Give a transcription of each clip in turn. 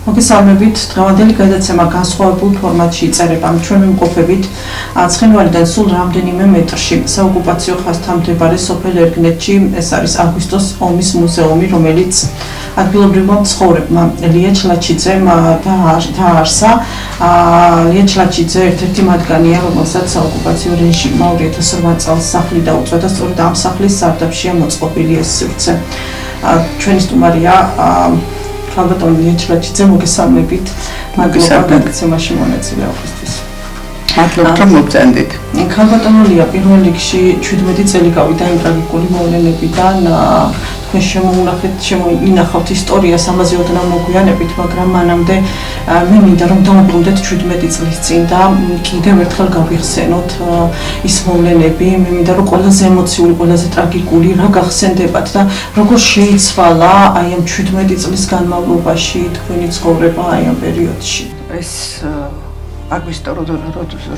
მოგესალმებით, დღევანდელი გადაცემა განსხვავებულ ფორმატში იწერება. ჩვენ ვიმყოფებით ცხინვალიდან სულ რამდენიმე მეტრში, საოკუპაციო ხაზთან მდებარე სოფელ ერგნეთში. ეს არის აგვისტოს ომის მუზეუმი, რომელიც ადგილობრივმა მცხოვრებმა ლია ჩლაჩიძემ დააარსა. ლია ჩლაჩიძე ერთ-ერთი მათგანია, რომელსაც საოკუპაციო რეჟიმმა 2008 წელს სახლი დაუწვა და სწორედ ამ სახლის სარდაფშია მოწყობილი ეს სივრცე. ჩვენი სტუმარია ქალბატონი ლია ჩლაჩიძე, მოგესალმებით. მადლობა გადაცემაში მონაწილეობისთვის. მადლობა რომ მოგწენდით. ქალბატონი ლია პირველ რიგში 17 წელი გავიდა იმ ტრაგიკული მოვლენებიდან. თქვენ შემოინახავთ ისტორიას, ამაზე ოდნავ მოგვიანებით, მაგრამ მანამდე მე მინდა რომ დავუბრუნდეთ 17 წლის წინ და კიდევ ერთხელ გავიხსენოთ ის მოვლენები. მე მინდა რომ ყველაზე ემოციური, ყველაზე ტრაგიკული რა გახსენდებათ და როგორ შეიცვალა აი ამ 17 წლის განმავლობაში თქვენი ცხოვრება აი ამ პერიოდში. ეს აგვისტო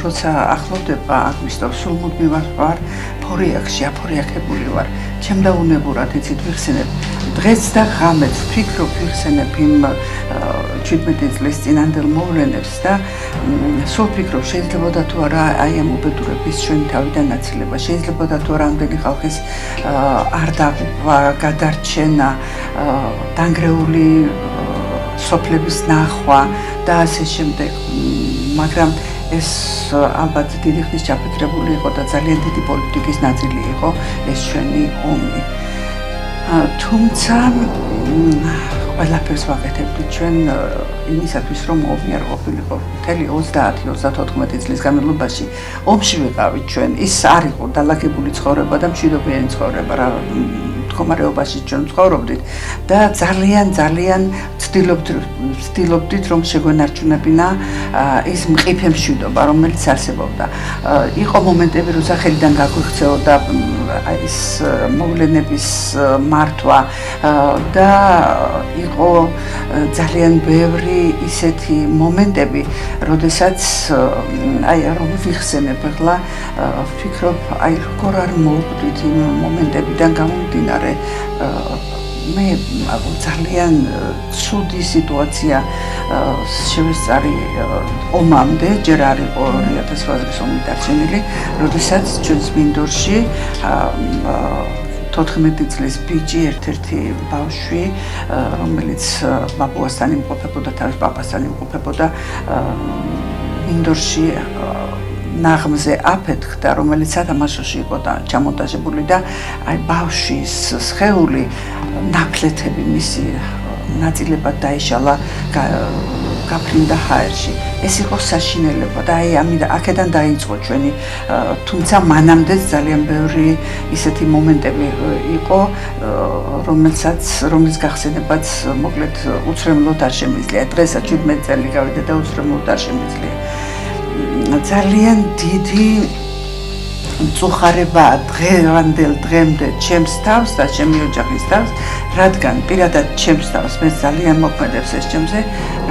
როცა ახლოვდება აგვისტო, სულ მუდმივად ვარ ფორიაქში, აფორიაქებული ვარ. ჩემდაუნებურად იცით ვიხსენებ დღეს და ღამეს ვფიქრობ, ვიხსენებ იმ 17 წლის წინანდელ მოვლენებს და სულ ვფიქრობ, შეიძლებოდა თუ არა აი ამ უბედურების ჩვენი თავიდან აცილება, შეიძლებოდა თუ არა ამდენი ხალხის არ დაღუპვა, გადარჩენა, დანგრეული სოფლების ნახვა და ასე შემდეგ. მაგრამ ეს ალბათ დიდი ხნის ჩაფიქრებული იყო და ძალიან დიდი პოლიტიკის ნაწილი იყო ეს ჩვენი ომი. თუმცა ყველაფერს ვაკეთებდი ჩვენ იმისათვის, რომ ომი არ ყოფილიყო. მთელი 30-34 წლის განმავლობაში ომში ვიყავით ჩვენ. ის არ იყო დალაგებული ცხოვრება და მშვიდობიანი ცხოვრება რა მდგომარეობაში ჩვენ ცხოვრობდით და ძალიან ვცდილობდით რომ შეგვენარჩუნებინა ის მყიფე მშვიდობა, რომელიც არსებობდა. იყო მომენტები, როცა ხელიდან გაგვიქცეოდა ის მოვლენების მართვა და იყო ძალიან ბევრი ისეთი მომენტები, როდესაც აი რომ ვიხსენებ ახლა, ვფიქრობ, აი როგორ არ მოვკვდით იმ მომენტებიდან გამომდინარე. მე ძალიან ცუდი სიტუაცია შევესწარი ომამდე, ჯერ არ იყო 2008 წლის ომი დარჩენილი, როდესაც ჩვენს მინდორში 14 წლის ბიჭი, ერთ-ერთი ბავშვი, რომელიც ბაბუასთან იმყოფებოდა, თავის პაპასთან იმყოფებოდა, მინდორში ნაღმზე აფეთქდა, რომელიც სათამაშოში იყო და ჩამონტაჟებული და აი ბავშვის სხეული ნაკლეთები მისი ნაწილებად დაიშალა, გაფრინდა ჰაერში. ეს იყო საშინელება და აი აქედან დაიწყო ჩვენი, თუმცა მანამდეც ძალიან ბევრი ისეთი მომენტები იყო, რომლის გახსენებაც მოკლედ უცრემლოდ არ შემიძლია. დღესაც 17 წელი გავიდა და უცრემლოდ არ შემიძლია. ძალიან დიდი მწუხარება დღევანდელ დღემდე ჩემს თავს და ჩემი ოჯახის თავს, რადგან პირადად ჩემს თავს მე ძალიან მოქმედებს ეს ჩემზე,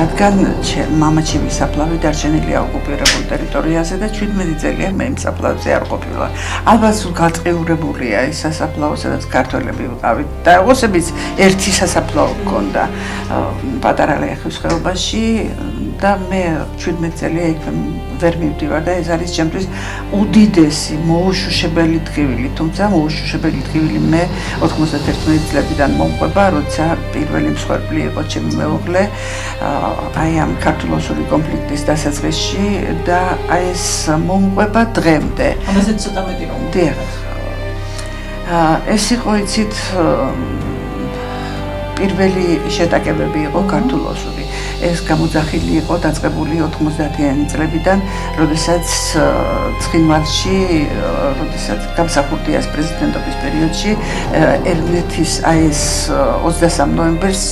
რადგან მამაჩემი საფლავი დარჩენილია ოკუპირებულ ტერიტორიაზე და 17 წელია მე იმ საფლავზე არ ყოფილა. ალბათ სულ გაწყიურებულია ის სასაფლაო, სადაც ქართველები ვიყავით და ოსებიც ერთი სასაფლაო გქონდა პატარა ლეხის ხეობაში და მე 17 წელია იქ ვერ მივდივარ და ეს არის ჩემთვის უდიდესი მოუშუშებელი ტკივილი, თუმცა მოუშუშებელი ტკივილი მე 91 წლებიდან მომყვება, როცა პირველი მსხვერპლი იყო ჩემი მეუღლე აი ამ ქართულ-ოსური კონფლიქტის დასაწყისში და აი ეს მომყვება დღემდე. ამაზე ცოტა მეტი რომ დიახ. ეს იყო იცით პირველი შეტაკებები იყო ქართულ-ოსური. ეს გამოძახილი იყო დაწყებული 90-იანი წლებიდან, როდესაც ცხინვალში, როდესაც გამსახურდიას პრეზიდენტობის პერიოდში ერგნეთის აი ეს 23 ნოემბერს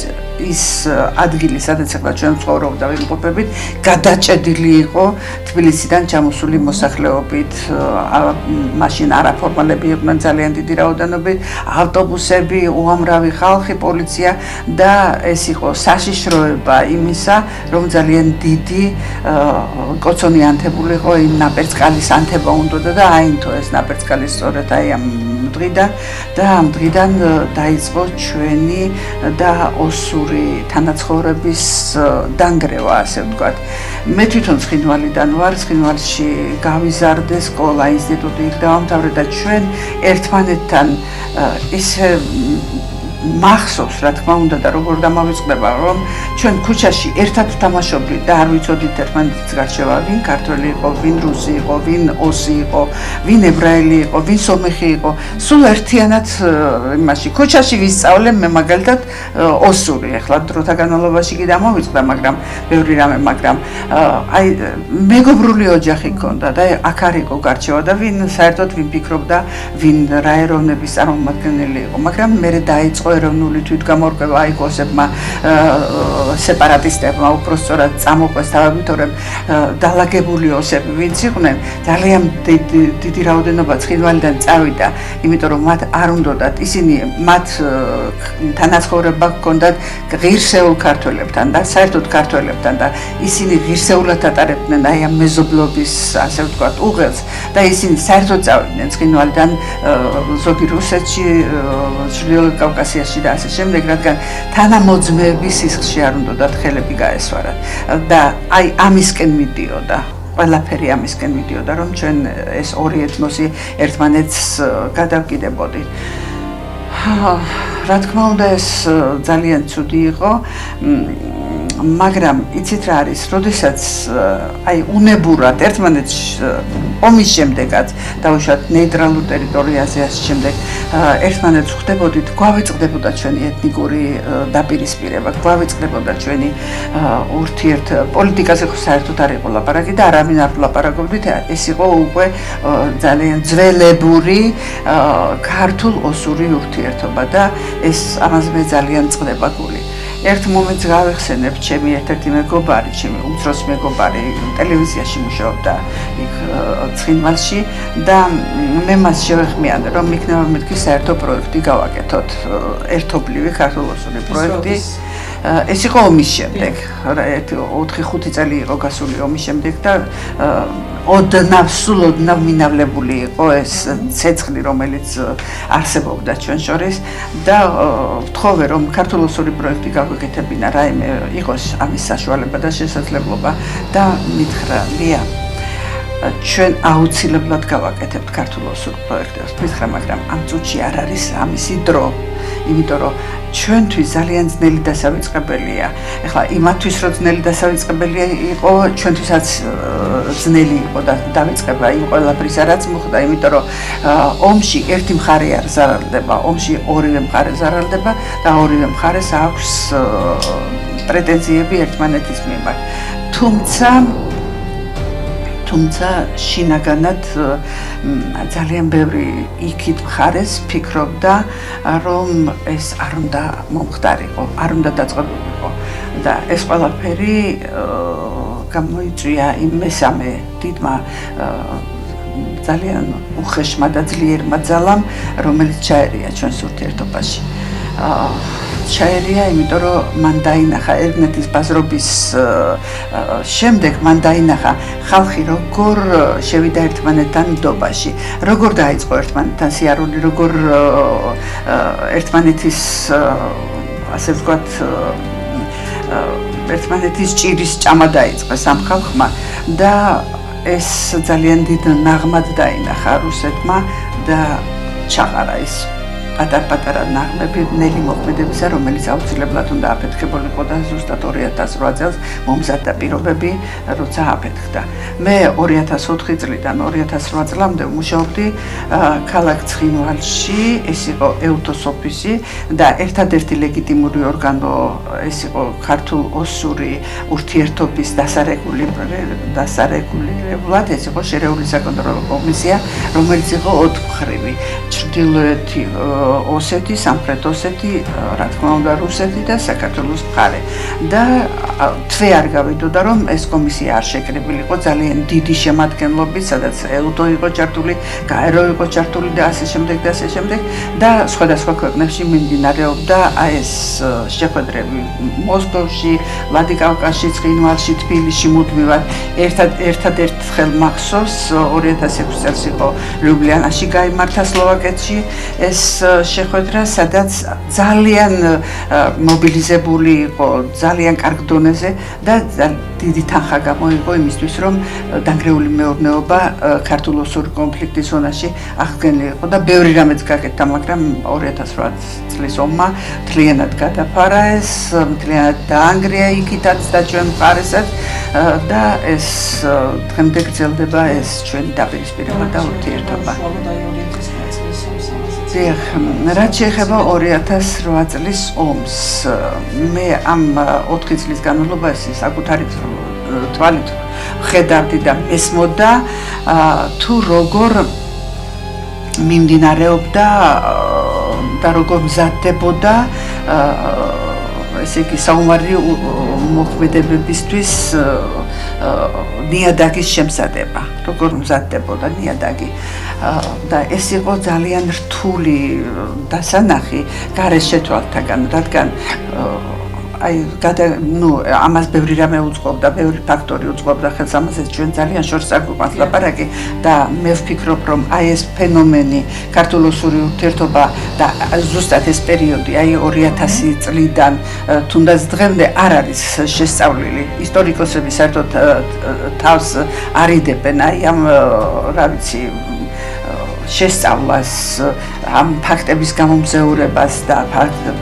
ის ადგილი, სადაც ახლა ჩვენ ვცხოვრობ და ვიმყოფებით, გადაჭედილი იყო თბილისიდან ჩამოსული მოსახლეობით. მაშინ არაფორმალები იყვნენ ძალიან დიდი რაოდენობით, ავტობუსები, უამრავი ხალხი, პოლიცია და ეს იყო საშიშროება იმისა, რომ ძალიან დიდი კოცონი ანთებულიყო იმ ნაპერწკალის ანთება უნდოდა და აინთო ეს ნაპერწკალი სწორედ აი ამ დღიდან და ამ დღიდან დაიწყო ჩვენი და ოსური თანაცხოვრების დანგრევა, ასე ვთქვათ. მე თვითონ ცხინვალიდან ვარ, ცხინვალში გავიზარდე, სკოლა, ინსტიტუტი იქ დავამთავრე და ჩვენ ერთმანეთთან ისე მახსოვს, რა თქმა უნდა და როგორ დამავიწყდება, რომ ჩვენ ქუჩაში ერთად ვთამაშობდით და არ ვიცოდით ერთმანეთის გარშევა, ვინ ქართველი იყო, ვინ რუსი იყო, ვინ ოსი იყო, ვინ ებრაელი იყო, ვინ სომეხი იყო, სულ ერთიანად იმაში ქუჩაში ვისწავლე მე მაგალითად ოსური, ახლა დროთა განმავლობაში კი დამავიწყდა, მაგრამ ბევრი რამე, მაგრამ აი მეგობრული ოჯახი ჰქონდა და აქ არ იყო გარჩევა და ვინ საერთოდ ვინ ფიქრობდა, ვინ რა ეროვნების წარმომადგენელი იყო, მაგრამ მე დაიწყო ეროვნული თვითგამორკვევა აიკოსებმა სეპარატისტებმა უпростоრად წამოყვეს თავებითორემ დალაგებული ოსები ვინც იყვნენ ძალიან დიდი რაოდენობა ცხინვალიდან წავიდა იმიტომ რომ მათ არ უნდათ ისინი მათ თანაცხოვრება ჰქონდათ ღირსეულ ქართველებთან და საერთოდ ქართველებთან და ისინი ღირსეულად ატარებდნენ აი ამ მეზობლობის ასე ვთქვათ უღელს და ისინი საერთოდ წავიდნენ ცხინვალიდან ზოგი რუსეთში ჩრდილოეთ კავკასიაში და ასე შემდეგ, რადგან თანამოძმეების სისხლში არ უნდათ ხელები გაესვარათ და აი ამისკენ მიდიოდა. ყველაფერი ამისკენ მიდიოდა, რომ ჩვენ ეს ორი ეთნოსი ერთმანეთს გადავკიდებოდით. რა თქმა უნდა, ეს ძალიან ცუდი იყო, მაგრამ იცით რა არის, როდესაც აი უნებურად ერთმანეთს ომის შემდეგაც დაუშვათ ნეიტრალურ ტერიტორიაზე ასე შემდეგ ერთმანეთს ხვდებოდით, გვავიწყდებოდა ჩვენი ეთნიკური დაპირისპირება, გვავიწყდებოდა ჩვენი პოლიტიკაზე ხო საერთოდ არ იყო ლაპარაკი და არავინ არ ლაპარაკობდით, ეს იყო უკვე ძალიან ძველებური ქართულ-ოსური ურთიერთობა და ეს ამაზე მე ძალიან წყდება გული. ერთ მომენტს გავეხსენებ, ჩემი ერთ-ერთი მეგობარი, ჩემი უმცროსი მეგობარი ტელევიზიაში მუშაობდა იქ ცხინვალში და მე მას შევეხმიანე, რომ იქნება მეთქი საერთო პროექტი გავაკეთოთ, ერთობლივი ქართულ-ოსური პროექტი. ეს იყო ომის შემდეგ, 4-5 წელი იყო გასული ომის შემდეგ და ოდნავ მინავლებული იყო ეს ცეცხლი, რომელიც არსებობდა ჩვენ შორის და ვთხოვე, რომ ქართულ-ოსური პროექტი გავაკეთებინა, რაიმე იყოს ამის საშუალება და შესაძლებლობა და მითხრა, ლია, ჩვენ აუცილებლად გავაკეთებთ ქართულ-ოსურ პროექტებს, მითხრა, მაგრამ ამ წუთში არ არის ამისი დრო. იმიტომ რომ ჩვენთვის ძალიან ძნელი დასავიწყებელია. ეხლა იმათვის რომ ძნელი დასავიწყებელია იყო, ჩვენთვისაც ძნელი იყო დავიწყება იმ ყველაფრისა, რაც მოხდა, იმიტომ რომ ომში ერთი მხარე არ ზარალდება, ომში ორივე მხარე ზარალდება და ორივე მხარეს აქვს პრეტენზიები ერთმანეთის მიმართ. თუმცა შინაგანად ძალიან ბევრი იქით მხარეს ფიქრობდა, რომ ეს არ უნდა მომხდარიყო, არ უნდა დაწყებულიყო და ეს ყველაფერი გამოიწვია იმ მესამე დიდმა ძალიან უხეშმა და ძლიერმა ძალამ, რომელიც ჩაერია ჩვენს ურთიერთობაში. ჩაერია, იმიტომ რომ მან დაინახა ერგნეთის ბაზრობის შემდეგ მან დაინახა ხალხი როგორ შევიდა ერთმანეთთან ნდობაში, როგორ დაიწყო ერთმანეთთან სიარული, როგორ ერთმანეთის ასე ვთქვათ ერთმანეთის ჭირის ჭამა დაიწყეს ამ ხალხმა და ეს ძალიან დიდ ნაღმად დაინახა რუსეთმა და ჩაყარა ის პატარ-პატარა ნაღმები ნელი მოქმედებისა, რომელიც აუცილებლად უნდა აფეთქებულიყო და ზუსტად 2008 წელს მომზადდა პირობები, როცა აფეთქდა. მე 2004 წლიდან 2008 წლამდე მუშაობდი ქალაქ ცხინვალში, ეს იყო ეუთოს ოფისი და ერთადერთი ლეგიტიმური ორგანო ეს იყო ქართულ-ოსური ურთიერთობის დასარეგულირებლად, ეს იყო შერეული საკონტროლო კომისია, რომელიც იყო 4-მხრივი, ჩრდილოეთი ოსეთი, სამხრეთ ოსეთი, რა თქმა უნდა რუსეთი და საქართველოს მხარე. და თვე არ გავიდოდა, რომ ეს კომისია არ შეკრებილიყო ძალიან დიდი შემადგენლობით, სადაც ეუთო იყო ჩართული, გაერო იყო ჩართული და ასე შემდეგ და ასე შემდეგ და სხვადასხვა ქვეყნებში მიმდინარეობდა ეს შეხვედრები მოსკოვში, ვლადიკავკაზში, ცხინვალში, თბილისში მუდმივად. ერთადერთ ხელ მახსოვს 2006 წელს იყო ლიუბლიანაში გაიმართა სლოვაკეთში ეს შეხვედრა, სადაც ძალიან მობილიზებული იყო, ძალიან კარგ დონეზე და დიდი თანხა გამოიღო იმისთვის, რომ დანგრეული მეურნეობა ქართულ-ოსური კონფლიქტის ზონაში აღდგენილიყო და ბევრი რამეც გაკეთდა, მაგრამ 2008 წლის ომმა მთლიანად გადაფარა ეს, მთლიანად დაანგრია იქითაც და ჩვენ მხარესაც და ეს დღემდე გრძელდება ეს ჩვენი დაპირისპირება და ურთიერთობა. რაც შეეხება 2008 წლის ომს, მე ამ 4 წლის განმავლობაში საკუთარი თვალით ხედავდი და მესმოდა თუ როგორ მიმდინარეობდა და როგორ მზადდებოდა ესე იგი საომარი მოქმედებებისთვის ნიადაგის შემზადება, როგორ მზადდებოდა ნიადაგი და ეს იყო ძალიან რთული დასანახი გარეს შეთვალთაგან, რადგან ამას ბევრი რამე უწყობდა, ბევრი ფაქტორი უწყობდა ხელს, ამაზე ჩვენ ძალიან შორს აგვიყვანს ლაპარაკი და მე ვფიქრობ, რომ აი ეს ფენომენი ქართულ-ოსური ურთიერთობა და ზუსტად ეს პერიოდი, აი 2000 წლიდან თუნდაც დღემდე არ არის შესწავლილი. ისტორიკოსები საერთოდ თავს არიდებენ აი ამ რა ვიცი შესწავლას, ამ ფაქტების გამომზეურებას და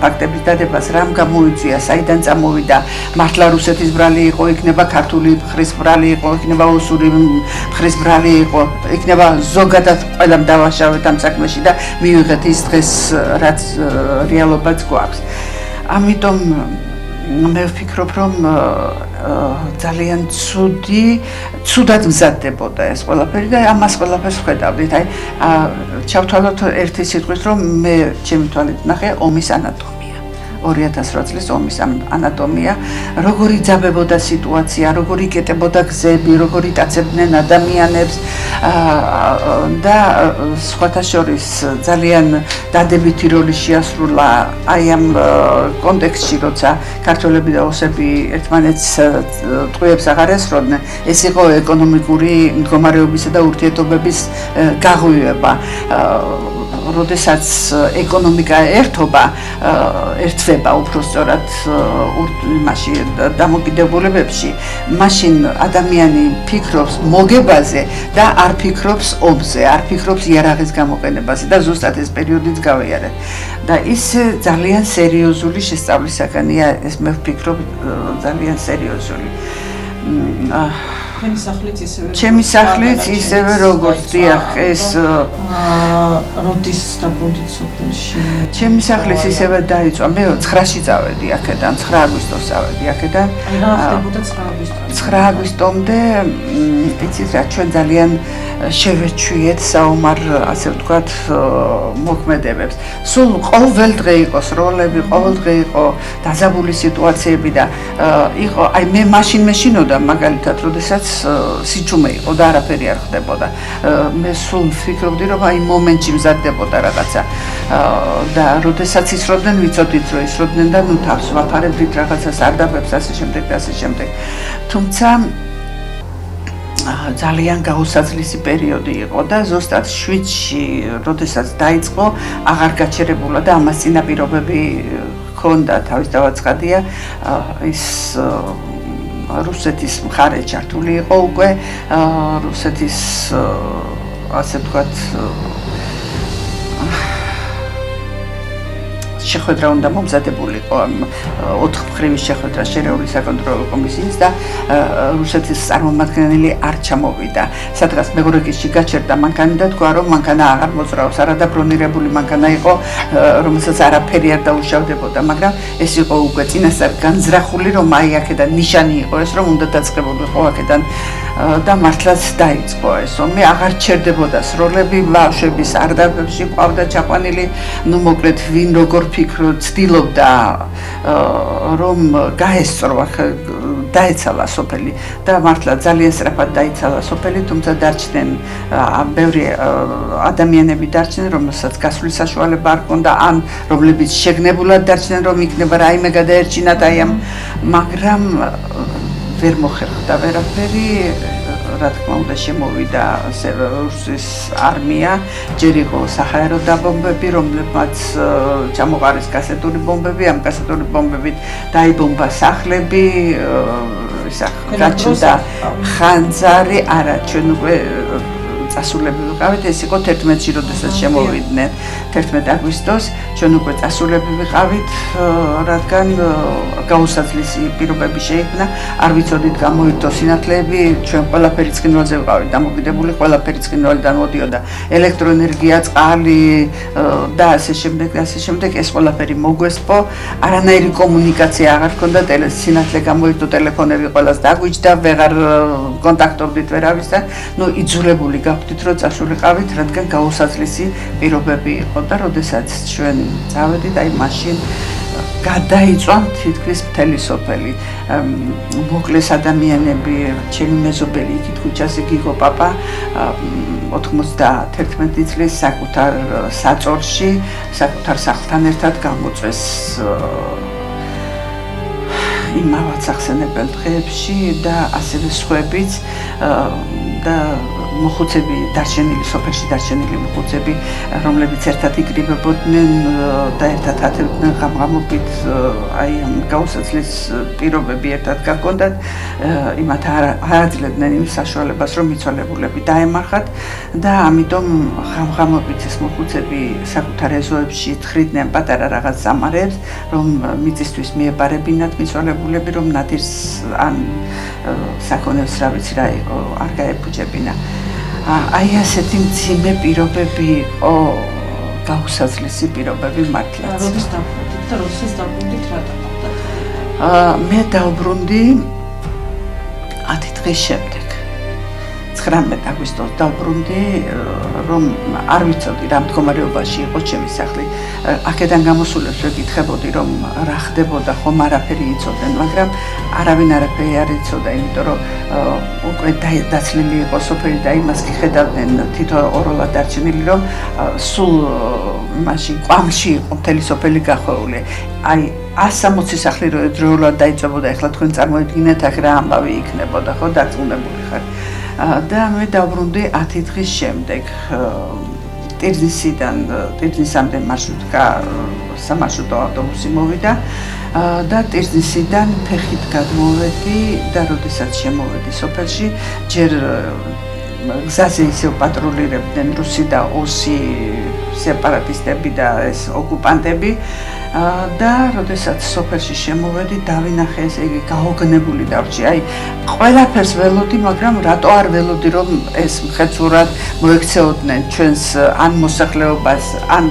ფაქტების დადებას, რამ გამოიწვია, საიდან წამოვიდა, მართლა რუსეთის ბრალი იყო, იქნება ქართული მხრის ბრალი იყო, იქნება ოსური მხრის ბრალი იყო, იქნება ზოგადად ყველამ დავაშავეთ ამ საქმეში და მივიღეთ ის დღეს, რაც რეალობაც გვაქვს. ამიტომ მე ვფიქრობ, რომ ძალიან ცუდად მზადდებოდა ეს ყველაფერი და ამას ყველაფერს ვხედავდით. აი ჩავთვალოთ ერთი სიტყვით, რომ მე ჩემი თვალით ნახე ომის ანატომია. 2008 წლის ომის ანატომია, როგორი ძაბებოდა სიტუაცია, როგორი იკეტებოდა გზები, როგორი იტაცებდნენ ადამიანებს და სხვათა შორის ძალიან დადებითი როლი შეასრულა აი ამ კონტექსტში, როცა ქართველები და ოსები ერთმანეთს ტყვიებს აღარ ესროდნენ, ეს იყო ეკონომიკური მდგომარეობისა და ურთიერთობების გაღვივება. როდესაც ეკონომიკა ერთვება უბრალოდ იმაში დამოკიდებულებებში, მაშინ ადამიანი ფიქრობს მოგებაზე და არ ფიქრობს ომზე, არ ფიქრობს იარაღის გამოყენებაზე და ზუსტად ეს პერიოდიც გავიარეთ. და ის ძალიან სერიოზული შესწავლის საქმეა, ეს მე ვფიქრობ ძალიან სერიოზული. ჩემი სახლიც ისევე როგორც დიახ ეს როდის დაბრუნდით სოფელში? ჩემი სახლიც ისევე დაიწყო. მე 9-ში წავედი აქედან, 9 აგვისტოს წავედი აქედან. რა ხდებოდა 9 აგვისტოში? 9 აგვისტომდე იცით რა, ჩვენ ძალიან შევეჩვიეთ საომარ, ასე ვთქვათ, მოქმედებებს. სულ ყოველდღე იყო სროლები, ყოველდღე იყო დაძაბული სიტუაციები და იყო, აი მე მაშინ მეშინოდა მაგალითად, როდესაც სიჩუმე იყო და არაფერი არ ხდებოდა. მე სულ ვფიქრობდი, რომ აი მომენტში მზადდებოდა რაღაცა და როდესაც ისროდნენ, ვიცოდით, რომ ისროდნენ და ნუ თავს ვაფარებდით რაღაცას, არდაბებს, ასე შემდეგ და ასე შემდეგ. თუმცა ძალიან გაუსაძლისი პერიოდი იყო და ზუსტად 7-ში, როდესაც დაიწყო, აღარ გაჩერებულა და ამას წინაპირობები ჰქონდა, თავის დავაცხადია, ის რუსეთის მხარე ჩართული იყო უკვე, რუსეთის ასე ვთქვათ შეხვედრა უნდა მომზადებულიყო 4 მხრივი შეხვედრა შერეული საკონტროლო კომისიის და რუსეთის წარმომადგენელი არ ჩამოვიდა. სადღაც მეორე კისში გაჩერდა მანქანა და თქვა, რომ მანქანა აღარ მოძრაობს, არადაბრონირებული მანქანა იყო, რომელსაც არაფერი არ დაუშავდებოდა, მაგრამ ეს იყო უკვე წინასწარ განზრახული, რომ აი აქედან ნიშანი იყო ეს, რომ უნდა დაწყებულიყო აქედან და მართლაც დაიწყო ეს ომი, აღარ ჩერდებოდა სროლები, ბავშვები სარდაფებში ყავდა ჩაყვანილი, ნუ მოკლედ ვინ როგორ ცდილობდა რომ გაესწრვა, დაეცალა სოფელი და მართლა ძალიან სწრაფად დაიცალა სოფელი, თუმცა დარჩნენ ბევრი ადამიანები დარჩნენ, რომელსაც გასვლის საშუალება არ ჰქონდა, ან რომლებიც შეგნებულად დარჩნენ, რომ იქნება რაიმე გადაერჩინათ აი ამ, მაგრამ ვერ მოხერხდა ვერაფერი, რა თქმა უნდა შემოვიდა რუსეთის არმია, ჯერ იყო საჰაერო დაბომბები, რომლებმაც ჩამოყარეს კასეტური ბომბები, ამ კასეტური ბომბებით დაიბომბა სახლები, გაჩნდა ხანძარი, არა, ჩვენ უკვე წასულები ვიყავით, ეს იყო 11-ში, როდესაც შემოვიდნენ 11 აგვისტოს, ჩვენ უკვე წასულები ვიყავით, რადგან გაუსაძლისი პირობები შეიქმნა, არ ვიცოდით გამოირთო სინათლეები, ჩვენ ყველაფერი ცხინვალზე ვიყავით დამოკიდებული, ყველაფერი ცხინვალიდან მოდიოდა, ელექტროენერგია, წყალი და ასე შემდეგ, ეს ყველაფერი მოგვესპო, არანაირი კომუნიკაცია აღარ ჰქონდა, სინათლე გამოირთო, ტელეფონები ყველას დაგვიჯდა, ვეღარ კონტაქტობდით ვერავისთან, იძულებული გავხდით, რომ წასულიყავით, რადგან გაუსაძლისი პირობები იყო და როდესაც ჩვენ წავედით, აი მაშინ გადაიწვა თითქმის მთელი სოფელი. მოკლეს ადამიანები, ჩემი მეზობელი იქით ქუჩაზე გიგო პაპა 91 წლის საკუთარ საწოლში, საკუთარ სახლთან ერთად გამოწვეს იმავად სახსენებელ დღეებში და ასევე სხვაებიც და მოხუცები დარჩენილი, სოფელში დარჩენილი მოხუცები, რომლებიც ერთად იკრიბებოდნენ და ერთად ათევდნენ ღამღამობით, აი ამ გაუსაცლის პირობები ერთად გაგონდათ, იმათ არაძლებდნენ იმ საშუალებას, რომ მიცვალებულები დაემარხათ და ამიტომ ღამღამობით ეს მოხუცები საკუთარ ეზოებში თხრიდნენ პატარა რაღაც ზამარებს, რომ მიწისთვის მიეპარებინათ მიცვალებულები, რომ ნადირს ან საქონელს რა ვიცი რა იყო, არ გაებუჯებინა. აი ასეთი მძიმე პირობები იყო, გაუსაძლისი პირობები მართლაც. როდის დაბრუნდით და როდესაც დაბრუნდით რა დაყავდათ? მე დავბრუნდი 10 დღის შემდეგ. 19 აგვისტოს დავბრუნდი, რომ არ ვიცოდი რა მდგომარეობაში იყო ჩემი სახლი. აქედან გამოსულებს ვეკითხებოდი, რომ რა ხდებოდა, ხომ არაფერი იცოდნენ, მაგრამ არავინ არაფერი არ იცოდა, იმიტომ რომ უკვე დაცლილი იყო სოფელი და იმას კი ხედავდნენ თითო ორულად დარჩენილი, რომ სულ მაშინ კვამში იყო მთელი სოფელი გახვეული. აი 160 სახლი დროულად დაიწვებოდა, ეხლა თქვენ წარმოედგინეთ, აქ რა ამბავი იქნებოდა, ხო, დარწმუნებული ხარ. და მე დავბრუნდი 10 დღის შემდეგ. ტირზნისამდე მარშრუტკა სამარშრუტო ავტობუსი მოვიდა და ტირზნისიდან ფეხით გადმოვედი და როდესაც შემოვედი სოფელში, ჯერ გზაზე ისევ პატრულირებდნენ რუსი და ოსი სეპარატისტები და ეს ოკუპანტები და როდესაც სოფელში შემოვედი, დავინახე ესე იგი გაოგნებული დავრჩი. აი, ყველაფერს ველოდი, მაგრამ რატო არ ველოდი, რომ ეს მხეცურად მოექცეოდნენ ჩვენს ან მოსახლეობას, ან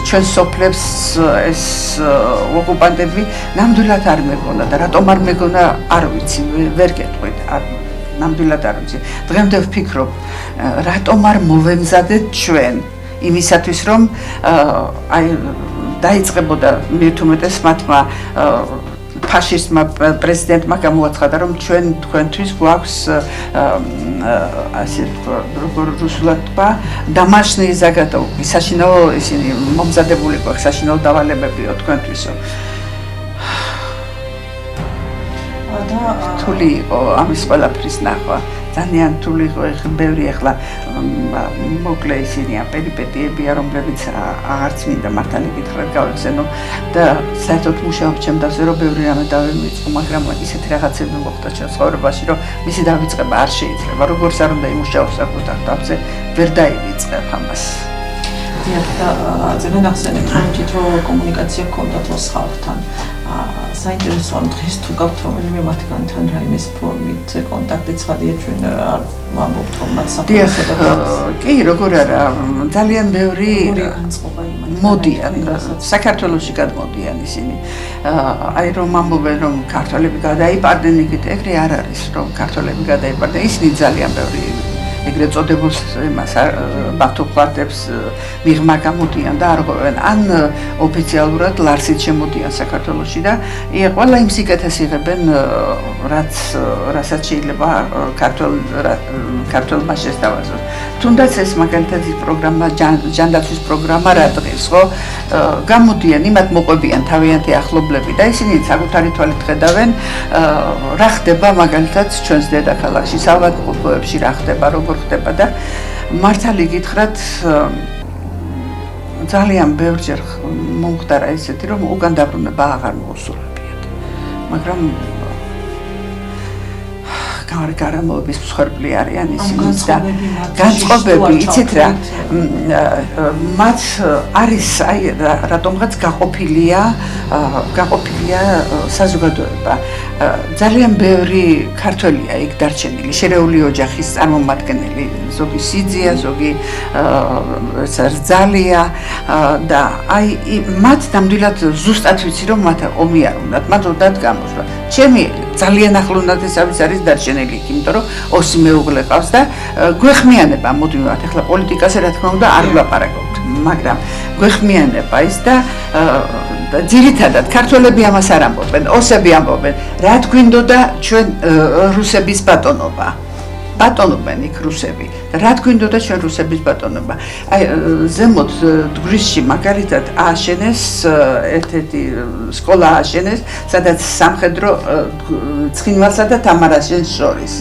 ჩვენს სოფლებს ეს ოკუპანტები, ნამდვილად არ მეგონა და რატომ არ მეგონა, არ ვიცი, ვერ გეტყვით. ნამდვილად არ ვიცი. დღემდე ვფიქრობ, რატომ არ მოვემზადეთ ჩვენ იმისათვის, რომ აი დაიწყებოდა მithumetes მათმა ფაშისტმა პრეზიდენტმა გამოაცხადა, რომ ჩვენ თქვენთვის გვაქვს ასე როგორ რუსულად თქვა, დამაშნი ზაგატოვი, საშინაო ისინი მომზადებული გვაქვს საშინაო დავალებებიო თქვენთვისო. რთული იყო ამის ყველაფრის ნახვა. ძალიან რთული იყო, ბევრი ახლა მოკლე ისინია პერიპეტიებია, რომლებიც აღარც მინდა მართალი გითხრათ გავეხსენო და საერთოდ მუშაობ ჩემ დავზე, რომ ბევრი რამე დავივიწყო, მაგრამ ისეთი რაღაცები მოხდა ჩვენ ცხოვრებაში, რომ მისი დავიწყება არ შეიძლება. როგორც არ უნდა იმუშაო საკუთარ დავზე, ვერ დაივიწყებ ამას. დიახ, და ძალიან ახსენეთ, რომ თვითო კომუნიკაცია გქონდათ ოს ხალხთან. საინტერესოა დღეს თუ გაქვთ რომელიმე მათგანთან რაიმეს ფორმით კონტაქტი ცხადია ჩვენ ვამბობთ რომ მათ საფრთხე კი როგორ არა ძალიან ბევრი მოდიან საქართველოში გადმოდიან ისინი აი რომ ამბობენ რომ ქართველები გადაიბარდნენ იქით ეგრე არ არის რომ ქართველები გადაიბარდნენ ისინი ძალიან ბევრი ეგრეთ წოდებულს იმას ბათოხლატებს მიღმა გამოდიან და არღვევენ ან ოფიციალურად ლარსით შემოდიან საქართველოში და ყველა იმ სიკეთეს იღებენ რასაც შეიძლება ქართველმა შესთავაზოს. თუნდაც ეს მაგალითად ის პროგრამა ჯანდაცვის პროგრამა რა დღეს ხო გამოდიან იმათ მოყვებიან თავიანთი ახლობლები და ისინი საკუთარი თვალით ხედავენ რა ხდება მაგალითად ჩვენს დედაქალაქში საავადმყოფოებში რა ხდება როგორ ხდება და მართალი გითხრათ ძალიან ბევრჯერ მომხდარა ისეთი რომ უკან დაბრუნება აღარ მოусურვებიათ მაგრამ გარამოების მსხვერპლი არიან ისინი და განწყობები იცით რა მათ არის აი რატომღაც გაყოფილია საზოგადოება ძალიან ბევრი ქართველია იქ დარჩენილი შერეული ოჯახის წარმომადგენელი ზოგი სიძია ზოგი რძალია და აი მათ ნამდვილად ზუსტად ვიცი რომ მათ ომი არ უნდათ მათ უნდათ გამოსვლა ჩემი ძალიან ახლონათესავით არის დარჩენილი იქ იმიტომ რომ ოსი მეუღლე ყავს და გვეხმიანება მოდივართ ახლა პოლიტიკაზე რა თქმა უნდა არ ვლაპარაკობთ მაგრამ გვეხმიანება ის და ძირითადად ქართველები ამას არ ამბობენ ოსები ამბობენ რა გვინდოდა ჩვენ რუსების ბატონობა ბატონობენ იქ რუსები რა გვინდოდა ჩვენ რუსების ბატონობა აი ზემოთ დგვისში მაგალითად ააშენეს ერთ-ერთი სკოლა ააშენეს სადაც სამხედრო ცხინვალსა და თამარაშენს შორის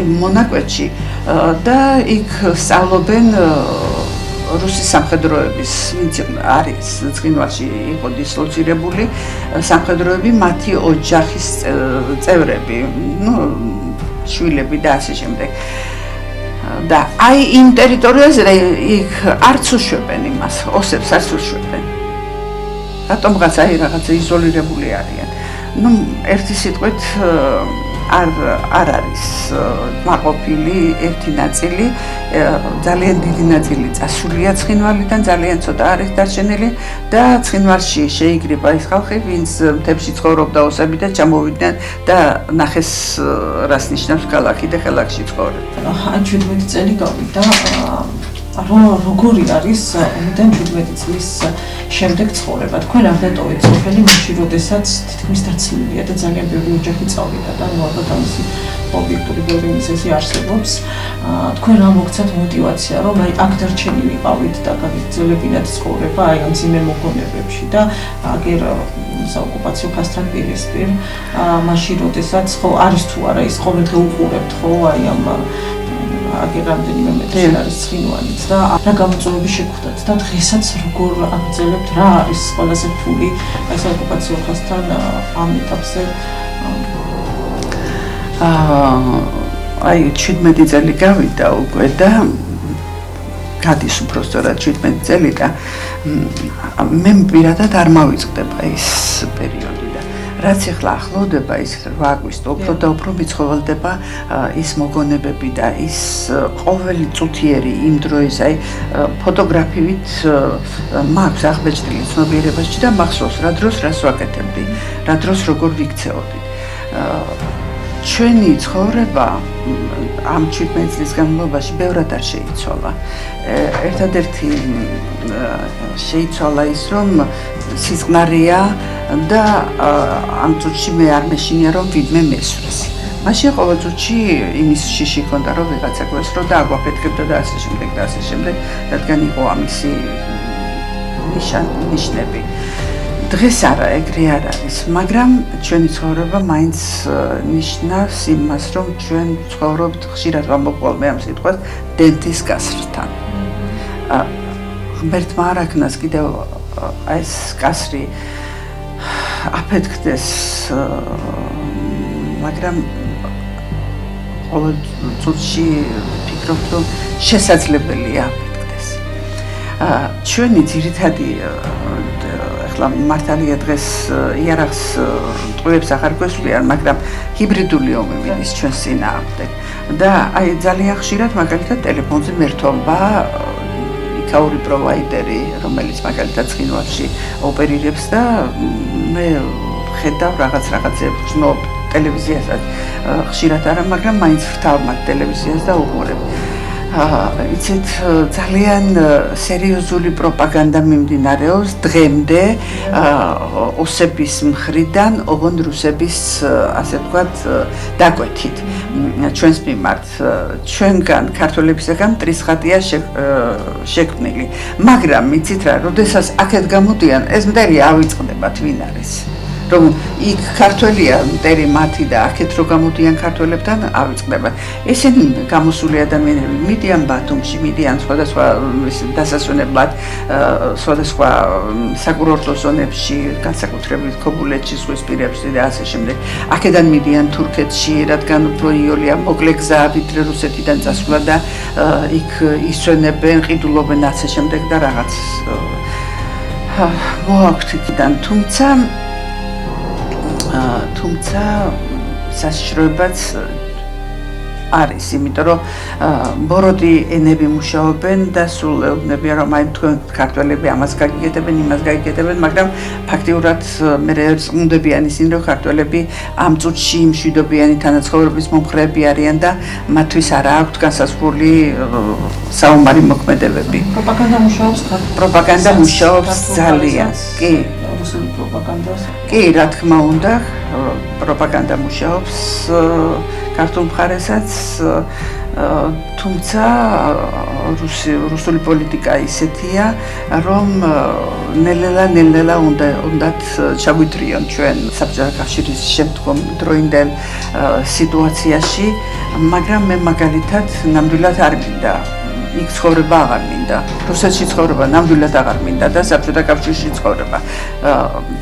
იმ მონაკვეთში და იქ სწავლობენ რუსის სამხედროების ვინც არის ცხინვალში იყო დისლოცირებული სამხედროები მათი ოჯახის წევრები შვილები და ასე შემდეგ და აი იმ ტერიტორიაზე იქ არც უშვებენ იმას ოსებს არც უშვებენ რატომღაც აი რაღაცა იზოლირებული არიან ну ერთი სიტყვით არ არის მაყოფილი ერთი ნაწილი ძალიან დიდი ნაწილი წასულია ცხინვალიდან ძალიან ცოტა არის დარჩენილი და ცხინვალში შეიგრება ის ხალხი ვინც მთებში ცხოვრობდა ოსები და ჩამოვიდნენ და ნახეს რას ნიშნავს ქალაქი და ქალაქში ცხოვრება 17 წელი გავიდა როგორი არის ომიდან 17 წლის შემდეგ ცხოვრება. თქვენ არ დატოვეთ სოფელი მაშინ, როდესაც თითქმის დაცლილია და ძალიან ბევრი ოჯახი წავიდა და ალბათ ამისი ობიექტური ბევრი მიზეზი არსებობს. თქვენ რა მოგცათ мотиваცია, რომ აი აქ დარჩენილიყავით და გაგრძელებინათ ცხოვრება აი ამ ძიმე მოგონებებში და აგერ საოკუპაციო ხასთან პირისპირ მაშინ, როდესაც ხო არის თუ არა ის ყოველდღე უყურებთ ხო აი ამ აგერ რამდენიმე მეტრი არის ცხინვალით და რა გამოწვევები შეგხვდათ და დღესაც როგორ აგრძელებთ რა არის ყველაზე რთული აი საოკუპაციო ხასთან ამ ეტაპზე აი 17 წელი გავიდა უკვე და გადის უბრალოდ 17 წელი და მე პირადად არ მავიწყდება ის პერიოდი რაც ახლა ახლოვდება ის 8 აგვისტო უფრო და უფრო მიცხოველდება ის მოგონებები და ის ყოველი წუთიერი იმ დროის აი ფოტოგრაფიით მაქვს აღბეჭდილი ცნობიერებაში და მახსოვს რა დროს რას ვაკეთებდი რა დროს როგორ ვიქცეოდი ჩვენი ცხოვრება ამ 17 წლის განმავლობაში ბევრად არ შეიცვალა. ერთადერთი შეიცვალა ის, რომ სიწყნარია და ამ წუთში მე არ მეშინია, რომ ვიდმე მესვრეს. მაშინ ყოველ წუთში იმის შიში ჰქონდა, რომ ვიღაცა გვესრო და აგვაფეთქებდა და ასე შემდეგ და ასე შემდეგ, რადგან იყო ამისი ნიშნები. დღეს არა ეგრე არ არის, მაგრამ ჩვენი ცხოვრება მაინც ნიშნავს იმას, რომ ჩვენ ცხოვრობთ ხშირად ვამბობ მე ამ სიტყვას დენთის კასრთან. ღმერთმა არ აქნას კიდევ ეს კასრი აფეთქდეს, მაგრამ ყოველ წუთში ვფიქრობ, რომ შესაძლებელია აფეთქდეს. ჩვენი ძირითადი ახლა მართალია დღეს იარაღს ტყუებს აღარ გვესვლიან, მაგრამ ჰიბრიდული ომი მიდის ჩვენს წინააღმდეგ და აი ძალიან ხშირად მაგალითად ტელეფონზე მერთობა იქაური პროვაიდერი, რომელიც მაგალითად ცხინვალში ოპერირებს და მე ხედავ რაღაცეებს ვწნობ ტელევიზიასაც ხშირად არა, მაგრამ მაინც ვრთავ ტელევიზიას და უყურებ. იცით, ძალიან სერიოზული პროპაგანდა მიმდინარეობს დღემდე ოსების მხრიდან, ოღონდ რუსების, ასე ვთქვათ, დაკვეთით ჩვენს მიმართ. ჩვენგან ქართველებისგან მტრისხატია შექმნილი. მაგრამ იცით რა, როდესაც აქეთ გამოდიან, ეს მტერი ავიწყდებათ ვინ არის. რომ იქ ქართველია მტერი მათი და აქეთ რო გამოდიან ქართველებთან ავიწყდებათ. ესენი გამოსული ადამიანები მიდიან ბათუმში, მიდიან სხვადასხვა დასასვენებლად, სხვადასხვა საკურორტო ზონებში, განსაკუთრებით ქობულეთში, ზღვისპირებში და ასე შემდეგ. აქედან მიდიან თურქეთში, რადგან უფრო იოლია მოკლე გზაა ვიდრე რუსეთიდან წასვლა და იქ ისვენებენ, ყიდულობენ ასე შემდეგ და რაღაც მოაქვთ იქიდან, თუმცა საშიშროებაც არის, იმიტომ რომ ბოროტი ენები მუშაობენ და სულ ეუბნებიან, რომ აი თქვენ ქართველები ამას გაგიკეთებენ, იმას გაგიკეთებენ, მაგრამ ფაქტიურად მე წმუნდებიან ისინი, რომ ქართველები ამ წუთში მშვიდობიანი თანაცხოვრების მომხრეები არიან და მათთვის არა აქვთ განსაზღვრული საომარი მოქმედებები. პროპაგანდა მუშაობს ძალიან. კი. რუსული პროპაგანდას. კი, რა თქმა უნდა, პროპაგანდა მუშაობს ქართულ მხარესაც, თუმცა რუსული პოლიტიკა ისეთია, რომ ნელ-ნელა უნდათ ჩაგვიტრიონ ჩვენ საბჭოთა კავშირის შემდგომ დროინდელ სიტუაციაში, მაგრამ მე მაგალითად ნამდვილად არ მინდა იქ ცხოვრება აღარ მინდა. რუსეთში ცხოვრება ნამდვილად აღარ მინდა და საბჭოთა კავშირში ცხოვრება.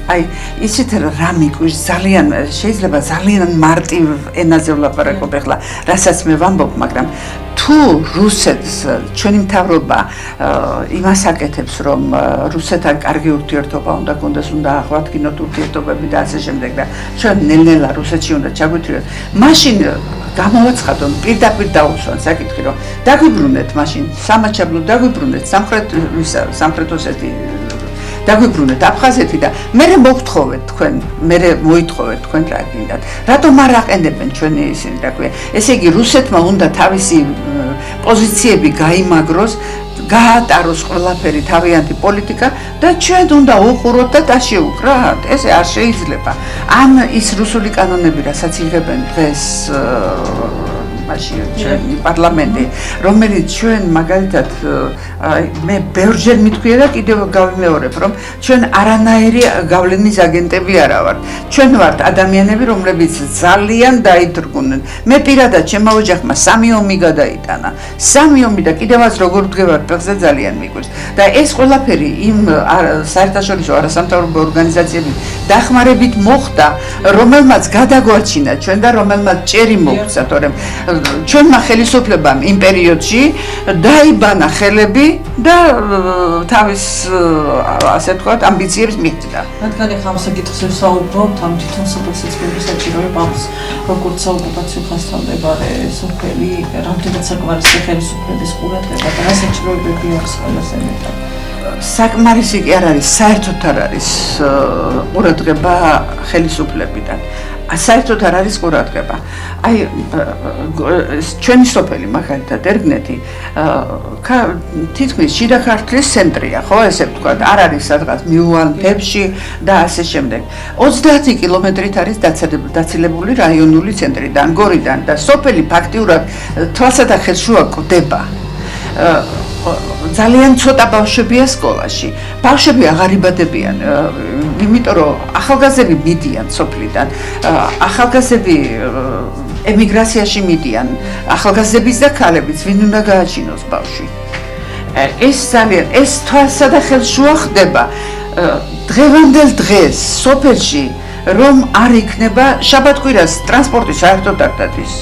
აი, ისეთ რა მიგვიშ ძალიან შეიძლება ძალიან მარტივ ენაზე ვლაპარაკობ ახლა, რასაც მე ვამბობ, მაგრამ თუ რუსეთს ჩვენი მთავრობა იმას აკეთებს, რომ რუსეთთან კარგი ურთიერთობა უნდა გქონდეს, უნდა აღვადგინოთ ურთიერთობები და ასე შემდეგ და ჩვენ ნელ-ნელა რუსეთში უნდა ჩაგვიტრიოთ, მაშინ გამოვაცხადონ, პირდაპირ დაუსვან საკითხი, რომ დაგვიბრუნეთ მაშინ სამაჩაბლო, დაგვიბრუნეთ სამხრეთ ოსეთი, დაგვიბრუნეთ აფხაზეთი და მერე მოგთხოვეთ თქვენ, მერე მოითხოვეთ თქვენ რა გინდათ. რატომ არ აყენებენ ჩვენი ისინი რა ქვია? ესე იგი რუსეთმა უნდა თავისი პოზიციები გაიმაგროს, გაატაროს ყველაფერი თავიანთი პოლიტიკა და ჩვენ უნდა უყუროთ და დაშევუკრათ. ესე არ შეიძლება. ან ის რუსული კანონები, რასაც იღებენ დღეს ჩვენი პარლამენტი, რომელიც ჩვენ მაგალითად მე ბევრჯერ მithქვია და კიდევ გავიმეორებ, რომ ჩვენ არანაირი გავლენის აგენტები არა ვართ. ჩვენ ვართ ადამიანები, რომლებიც ძალიან დაიძრგუნენ. მე პირადად ჩემმა ოჯახმა 3 ომი გადაიტანა. 3 ომი და კიდევაც როგორ ვდგევარ ფეხზე ძალიან მიგვირს. და ეს ყველაფერი იმ საერთაშორისო არასამთავრობო ორგანიზაციების დახმარებით მოხდა, რომელმაც გადაგვაჩინა ჩვენ და რომელმაც ჭერი მოგცა, თორემ ჩვენმა ხელისუფლებამ იმ პერიოდში დაიბანა ხელები და თავის ასე ვთქვათ ამბიციებს მიხვდა. რადგან ახლა ამ საკითხზე ვსაუბრობთ, ამ თვითონ სოფელსაცმელი საჭიროება აქვს, როგორც საოკუპაციო ხასიათმდებარე სოფელი, რამდენად საკმარისი ხელისუფლების ყურადღება და რა საჭიროებები აქვს ყველაზე მეტად. საკმარისი კი არ არის, საერთოდ არ არის ყურადღება ხელისუფლებიდან. საერთოდ არ არის ყურადღება. აი ჩვენი სოფელი მაგალითად ერგნეთი თითქმის შიდა ქართლის ცენტრია, ხო, ესე ვთქვათ, არ არის სადღაც მიუვალფებში და ასე შემდეგ. 30 კილომეტრით არის დაცილებული რაიონული ცენტრიდან, გორიდან და სოფელი ფაქტიურად თვალსათა ხელშუა კვდება. ძალიან ცოტა ბავშვებია სკოლაში. ბავშვები აღარ იბადებიან, იმიტომ რომ ახალგაზრდები მიდიან სოფლიდან. ახალგაზრდები ემიგრაციაში მიდიან. ახალგაზრდების და ქალებიც ვინ უნდა გააჩინოს ბავშვი. ეს თვალსა და ხელშუა ხდება. დღევანდელ დღეს სოფელში რომ არ იქნება შაბათ-კვირას ტრანსპორტი საერთოდ არ დადის.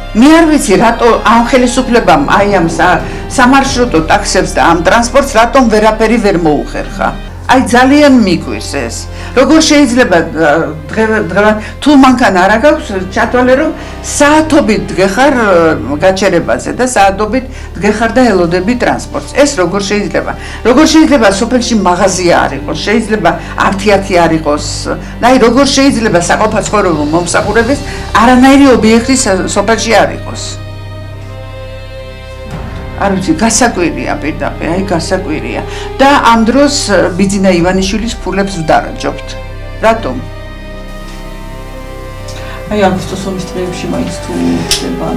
მე არ ვიცი რატო ამ ხელისუფლებამ აი ამ სამარშრუტო ტაქსებს და ამ ტრანსპორტს რატომ ვერაფერი ვერ მოუხერხა. აი ძალიან მიგვირს ეს. როგორ შეიძლება დღევანდელ თუ მანქანა არ აქვს ჩათვალე რომ საათობით დგეხარ გაჩერებაზე და საათობით დგეხარ და ელოდები ტრანსპორტს. ეს როგორ შეიძლება? როგორ შეიძლება სოფელში მაღაზია არ იყოს? შეიძლება ართიათი არ იყოს. აი როგორ შეიძლება საყოფაცხოვრებო მომსახურების არანაირი ობიექტი სოფელში არ იყოს? არ ვიცი, გასაკვირია პირდაპირ, აი გასაკვირია. და ამ დროს ბიძინა ივანიშვილის ფულებს ვდარაჯობთ. რატომ? აი აგვისტოს ომის დღეებში მაინც თუ ხდება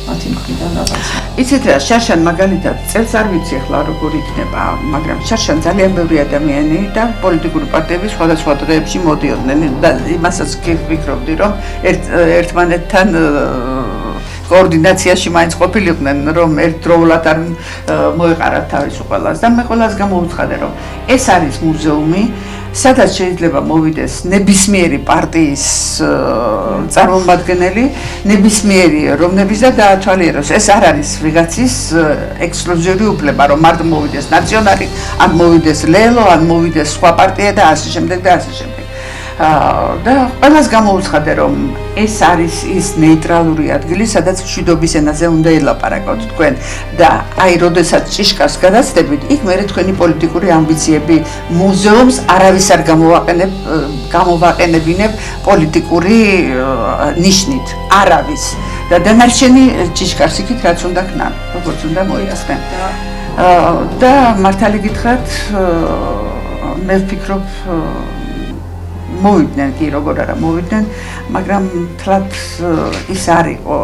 მათი მხრიდან რაღაცა. იცით რა, შარშან მაგალითად წელს არ ვიცი ახლა როგორ იქნება, მაგრამ შარშან ძალიან ბევრი ადამიანი და პოლიტიკური პარტიები სხვადასხვა დღეებში მოდიოდნენ და იმასაც ვფიქრობდი, რომ ერთმანეთთან კოორდინაციაში მაინც ყოფილიყვნენ, რომ ერთდროულად არ მოეყარათ თავისუფლებას და მე ყველას გამოვუცხადე, რომ ეს არის მუზეუმი, სადაც შეიძლება მოვიდეს ნებისმიერი პარტიის წარმომადგენელი, ნებისმიერი რომნების და დაათვალიეროს. ეს არ არის ვიღაცის ექსკლუზიური უფლება, რომ მარტო მოვიდეს ნაციონალი, ან მოვიდეს ლელო, ან მოვიდეს სხვა პარტია და ასე შემდეგ და ასე შემდეგ. და ყველას გამოვუცხადე, რომ ეს არის ის ნეიტრალური ადგილი, სადაც მშვიდობის ენაზე უნდა ელაპარაკოთ თქვენ და აი, როდესაც ჭიშკარს გადაცდებით, იქ მერე თქვენი პოლიტიკური ამბიციები მუზეუმს არავის არ გამოვაყენებინებ პოლიტიკური ნიშნით, არავის. და დანარჩენი ჭიშკარს იქით რაც უნდა ქნან, როგორც უნდა მოიხსნან. და მართალი გითხრათ, მე ვფიქრობ მოვიდნენ კი როგორ არა მოვიდნენ, მაგრამ თლად ის არ იყო,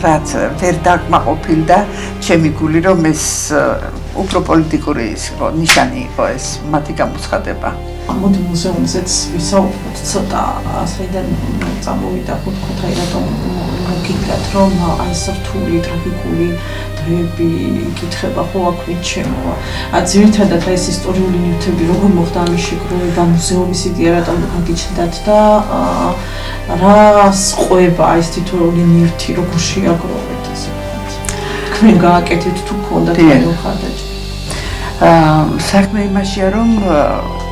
რაც ვერ დაკმაყოფილდა ჩემი გული, რომ ეს უფრო პოლიტიკური იყო, ნიშანი იყო ეს მათი გამოცხადება. მოდი მუზეუმზეც ვისაუბროთ ცოტა, ასეიდან წამოვიდა ხუთქოთაი რატომ მოგიგდათ, რომ აი ეს რთული, ტრაგიკული დღეები იკითხება ხო აქვთ ჩემო. ძირითადად აი ეს ისტორიული ნივთები როგორ მოხდა ამის შეგროვება, მუზეუმის იდეა რატომ გაგიჩნდათ და რას ყვება ეს თითოეული ნივთი, როგორ შეაგროვეთ ესე ვთქვათ. თქვენ გააკეთეთ თუ გქონდათ აი მხარდაჭერა. საქმე იმაშია, რომ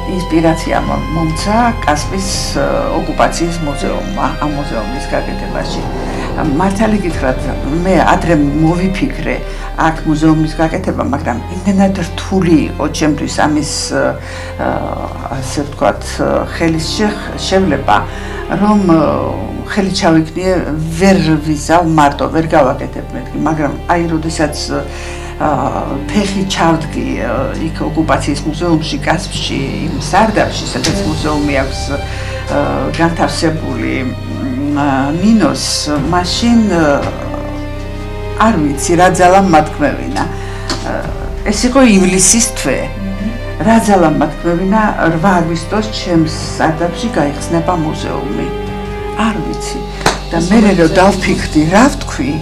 ინსპირაცია მომცა კასპის ოკუპაციის მუზეუმმა, ამ მუზეუმის გაკეთებაში. მართალი გითხრათ, მე ადრე მოვიფიქრე აქ მუზეუმის გაკეთება, მაგრამ იმდენად რთული იყო ჩემთვის ამის ასე ვთქვათ, ხელის შევლება, რომ ხელი ჩავიქნიე, ვერ ვიზავ მარტო, ვერ გავაკეთებ მეთქი, მაგრამ აი, როდესაც ფეხი ჩავდგი იქ ოკუპაციის მუზეუმში, კასპში, იმ სარდაფში, სადაც მუზეუმი აქვს განთავსებული ნინოს, მაშინ არ ვიცი, რა ძალა მათქმევინა. ეს იყო ივლისის თვე. რა ძალა მათქმევინა 8 აგვისტოს ჩემს სარდაფში გაიხსნება მუზეუმი. არ ვიცი. და მე რო დავფიქრდი, რა ვთქვი,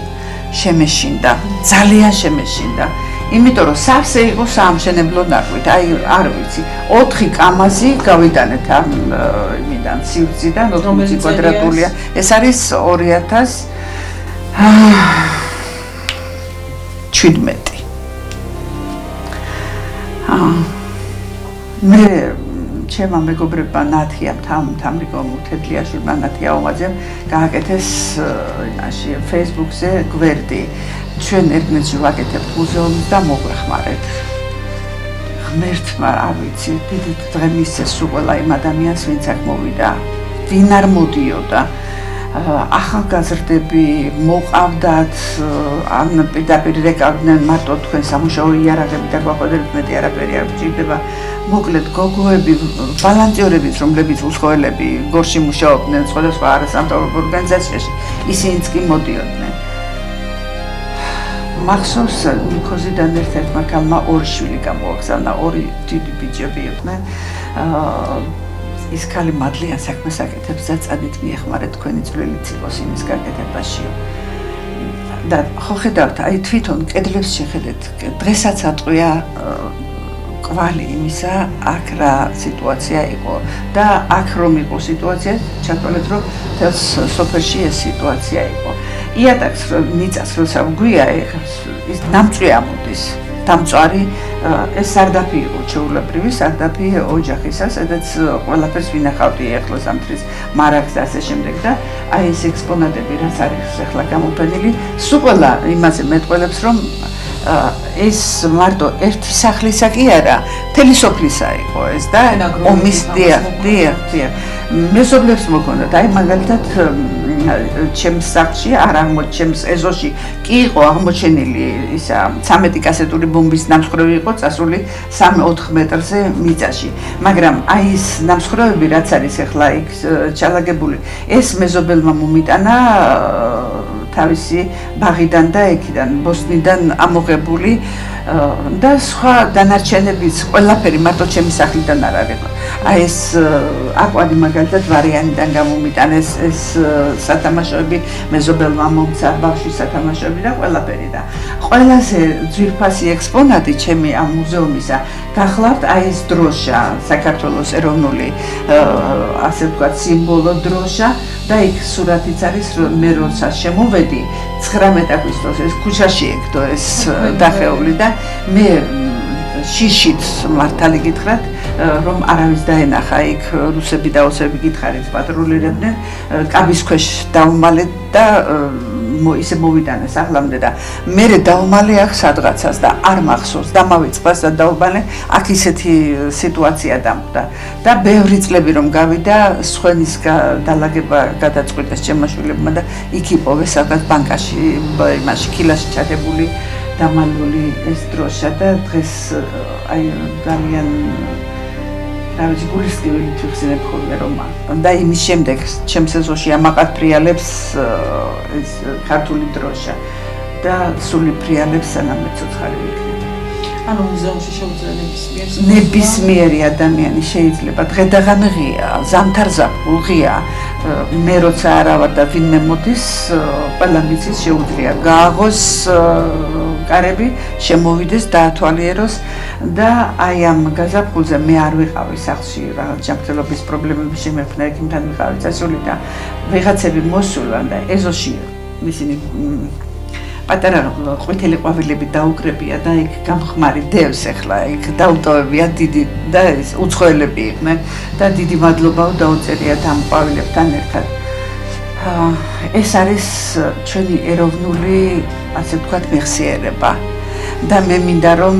შემეშინდა, ძალიან შემეშინდა. იმიტომ რომ სავსე იყო საამშენებლო ნაკვით, აი არ ვიცი, 4 კამაზი გავიტანეთ ამ იმიდან სივრციდან 80 კვადრატულია. ეს არის 2017. მე ჩემმა მეგობრებმა ნათიამ თამრიკო მუთედლიაშვილმა ნათია ომაძემ გააკეთეს იმაში Facebook-ზე გვერდი. ჩვენ ერთმანეთში ვაკეთებთ მუზეუმს და მოგვეხმარეთ. ღმერთმა არ ვიცი, დიდი დღე მისცეს სულ ყველა იმ ადამიანს, ვინც აქ მოვიდა, ვინ არ მოდიოდა. ახალგაზრდები მოყავდათ, ან პირდაპირ რეკავდნენ მარტო თქვენ სამუშაო იარაღები და გვაყოდეთ, მეტი არაფერი არ გჭირდება. მოკლედ გოგოები, ვალანტიორებიც, რომლებიც უსხოელები გორში მუშაობდნენ სხვადასხვა არასამთავრობო ორგანიზაციაში, ისინიც კი მოდიოდნენ. მახსოვს ნიქოზიდან ერთ-ერთმა ქალმა 2 შვილი გამოაგზავნა, 2 დიდი ბიჭები იყვნენ. ის ქალი მადლიან საქმეს აკეთებს და წადით მიეხმარეთ თქვენი წვლილიც იყოს იმის გაკეთებაში. და ხო ხედავთ, აი თვითონ კედლებს შეხედეთ, დღესაც ატყვია კვალი იმისა, აქ რა სიტუაცია იყო და აქ რომ იყო სიტუაცია, ჩათვალეთ რომ თელს სოფელში ეს სიტუაცია იყო. იატაკს მიწას როცა ვგვია, ის ნამწვე ამოდის. დამწვარი ეს სარდაფი იყო ჩვეულებრივი სარდაფი ოჯახისა, სადაც ყველაფერს ვინახავდი ეხლა სამთრის მარაგს და ასე შემდეგ და აი ეს ექსპონატები რაც არის ახლა გამოფენილი, სულ ყველა იმაზე მეტყველებს რომ ეს მარტო ერთი სახლისა კი არა, მთელი სოფლისა იყო ეს და ომის დიახ. მეზობლებს მოგონათ, აი მაგალითად ჩემს სახლში არ ჩემს ეზოში კი იყო აღმოჩენილი ისა 13 კასეტური ბომბის ნამსხვრევი იყო წასული 3-4 მეტრზე მიწაში, მაგრამ აი ეს ნამსხვრევები რაც არის ახლა იქ ჩალაგებული, ეს მეზობელმა მომიტანა თავისი ბაღიდან და ეკიდან, ბოსნიდან ამოღებული და სხვა დანარჩენებიც ყველაფერი მარტო ჩემი სახლიდან არ არის. აი ეს აკვადი მაგალითად ვარიანიდან გამომიტანეს ეს სათამაშოები მეზობელმა მომცა ბავშვის სათამაშოები და ყველაფერი და ყველაზე ძვირფასი ექსპონატი ჩემი ამ მუზეუმისა გახლავთ აი ეს დროშა, საქართველოს ეროვნული ასე ვთქვათ სიმბოლო დროშა და იქ სურათიც არის მე როცა შემოვედი 19 აგვისტოს ეს ქუჩაში ეკდო ეს დახეული და მე შიშით მართალი გითხრათ რომ არავის დაენახა იქ რუსები და ოსები გითხარით პატრულირებდნენ კაბის ქვეშ დავმალე და ისე მოვიტანე სახლამდე და მე დავმალე აქ სადღაცას და არ მახსოვს დამავიწყდა და დავმალე აქ ისეთი სიტუაცია დამკვდა და ბევრი წლები რომ გავიდა სხვენის დალაგება გადაწყვიტეს ჩემაშვილებმა და იქ იპოვეს სადღაც ბანკაში იმაში კილაში ჩადებული დამალული ეს დროშა და დღეს აი ძალიან დავით გულისკივილით ვიხსენებ ხოლმე რომ და იმის შემდეგ ჩემს ეზოში ამაყად ფრიალებს ეს ქართული დროშა და სული ფრიალებს სანამ ცოცხალი ვიქნები. ანუ მუზეუმში შეუძლია ნებისმიერი ადამიანი შეიძლება დღე და ღამე ღია, ზამთარ-ზაფხულ ღია, მე როცა არა ვარ და ვინმე მოდის, ყველა მიცის შეუძლია გააღოს კარები, შემოვიდეს, დაათვალიეროს და აი ამ გაზაფხულზე მე არ ვიყავი სახლში, რაღაც ჯანმრთელობის პრობლემები შემეფნა ექიმთან ვიყავი წასული და ვიღაცები მოსულან და ეზოში ისინი პატარა ყვითელი ყვავილები დაუკრებია და იქ გამხმარი დევს ახლა იქ დაუტოვებია დიდი და ეს უცხოელები იყვნენ და დიდი მადლობა დაუწერიათ ამ ყვავილებთან ერთად. ეს არის ჩვენი ეროვნული ასე ვთქვათ მეხსიერება და მე მინდა რომ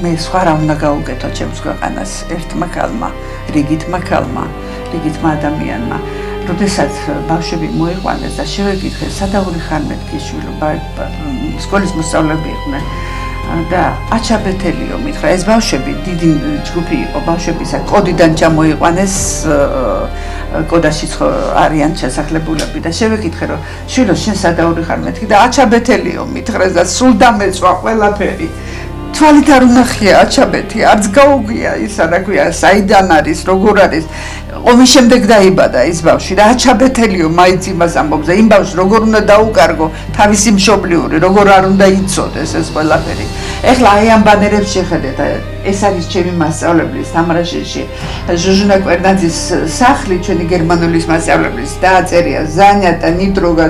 მე სხვა რა უნდა გაუკეთო ჩემს ქვეყანას ერთმა ქალმა, რიგითმა ქალმა, რიგითმა ადამიანმა. როდესაც ბავშვები მოიყვანეს და შევეკითხეს სადაური ხარ მეთქი შვილო, სკოლის მოსწავლეები იყვნენ და აჩაბეთელიო მითხრა ეს ბავშვები დიდი ჯგუფი იყო ბავშვებისა კოდიდან ჩამოიყვანეს კოდაში არიან ჩასახლებულები და შევეკითხე რომ შვილო შენ სადაური ხარ მეთქი და აჩაბეთელიო მითხრეს და სულ დამეწვა ყველაფერი თვალით არ უნახია აჩაბეთი არც გაუგია ისა რა ქვია საიდან არის როგორ არის ომის შემდეგ დაიბადა ის ბავშვი და აჩაბეთელიო მაინც იმას ამბობს და იმ ბავშვს როგორ უნდა დაუკარგო თავისი მშობლიური როგორ არ უნდა იცოდეს ეს ყველაფერი ეხლა აი ამ ბანერებს შეხედეთ ეს არის ჩემი მასწავლებლის თამრაშეში ჟუჟუნა კვერნაძის სახლი ჩვენი გერმანულის მასწავლებლის დააწერია ზანია და ნიტროგა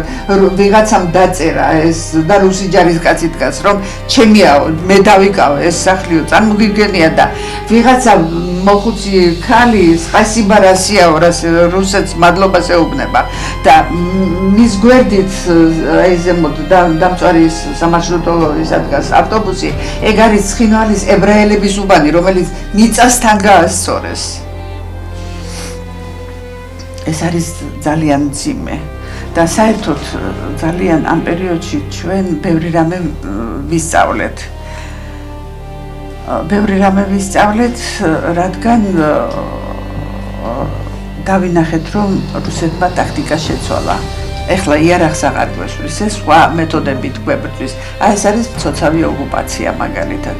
ვიღაცამ დაწერა ეს და რუსი ჯარისკაცი დგას რომ ჩემიაო მე დავიკავე ეს სახლიო წარმოგიდგენია და ვიღაცა მოხუცი ქალი სპასიბარასიაო რუსეთს მადლობას ეუბნება და მის გვერდით აი ზემოთ დამწვარი სამარშრუტო ისა დგას ავტობუსი ეგ არის ცხინვალის ებრაელების უბანი რომელიც მიწასთან გაასწორეს ეს არის ძალიან მძიმე და საერთოდ ძალიან ამ პერიოდში ჩვენ ბევრი რამე ვისწავლეთ რადგან დავინახეთ რომ რუსეთმა ტაქტიკა შეცვალა ეხლა იარაღს აღარ გვესვრის ეს სხვა მეთოდებით გვებრძვის აი ეს არის მცოცავი ოკუპაცია მაგალითად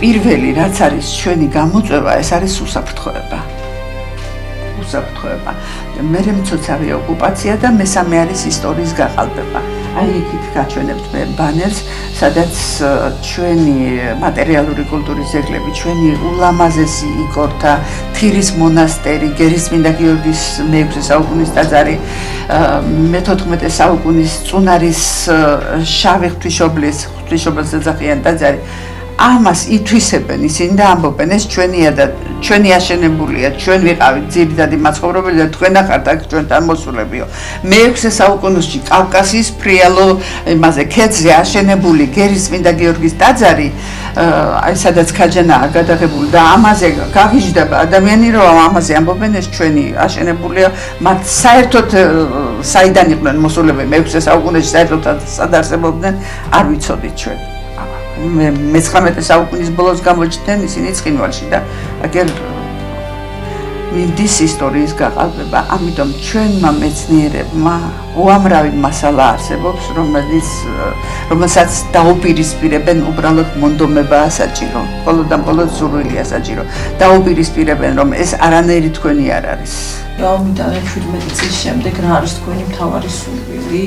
პირველი რაც არის ჩვენი გამოწვევა ეს არის უსაფრთხოება უსაფრთხოება. მერე მცოცავი ოკუპაცია და მესამე არის ისტორიის გაყალბება. აი იქით გაჩვენებთ მე ბანერს, სადაც ჩვენი მატერიალური კულტურის ძეგლები, ჩვენი ულამაზესი იკორთა, თირის მონასტერი, გერისწმინდა გიორგის მე-6 საუკუნის ტაძარი, მე-14 საუკუნის წუნარის შავი ღვთისმშობლის ეძახიან ტაძარი. ამას ითვისებენ ისინი და ამბობენ ეს ჩვენია და ჩვენი აშენებულია, ჩვენ ვიყავით ძირითადი მაცხოვრებელი და თქვენ ახართ აქ ჩვენთან მოსულებიო. მე-6 საუკუნეში კავკასიის ფრიალო იმაზე ქედზე აშენებული გერისწმინდა გიორგის ტაძარი, აი სადაც ქაჯანაა გადაღებული და ამაზე გაღიჟდება ადამიანი, რომ ამაზე ამბობენ ეს ჩვენი აშენებულია, მათ საერთოდ საიდან იყვნენ მოსულები მე-6 საუკუნეში საერთოდ სად არსებობდნენ, არ ვიცოდით ჩვენ. მე-19 საუკუნის ბოლოს გამოჩნდნენ ისინი ცხინვალში და აგერ მინდის ისტორიის გაყალბება. ამიტომ ჩვენმა მეცნიერებმა უამრავი მასალა არსებობს, რომელსაც დაუპირისპირებენ უბრალოდ მონდომებაა საჭირო, მხოლოდ და მხოლოდ სურვილია საჭირო. დაუპირისპირებენ, რომ ეს არანაირი თქვენი არ არის. ამიტომ 17 წლის შემდეგ რა არის თქვენი მთავარი სურვილი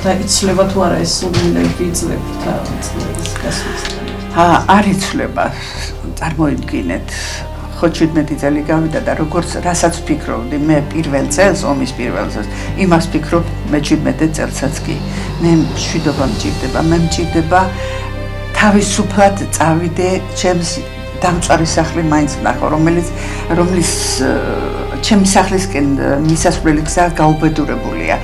და იცვლება თუ არა ეს სურვილები იძლებთ წლების გასვლა? არ იცვლება. წარმოიდგინეთ, ხო 17 წელი გავიდა და როგორც რასაც ვფიქრობდი მე პირველ წელს, ომის პირველ წელს, იმას ვფიქრობ მე 17 წელსაც კი. მე მშვიდობა მჭირდება, მე მჭირდება თავისუფლად წავიდე ჩემს დამწვარი სახლი მაინც ვნახო, რომლის ჩემი სახლისკენ მისასვლელი გზა გაუბედურებულია.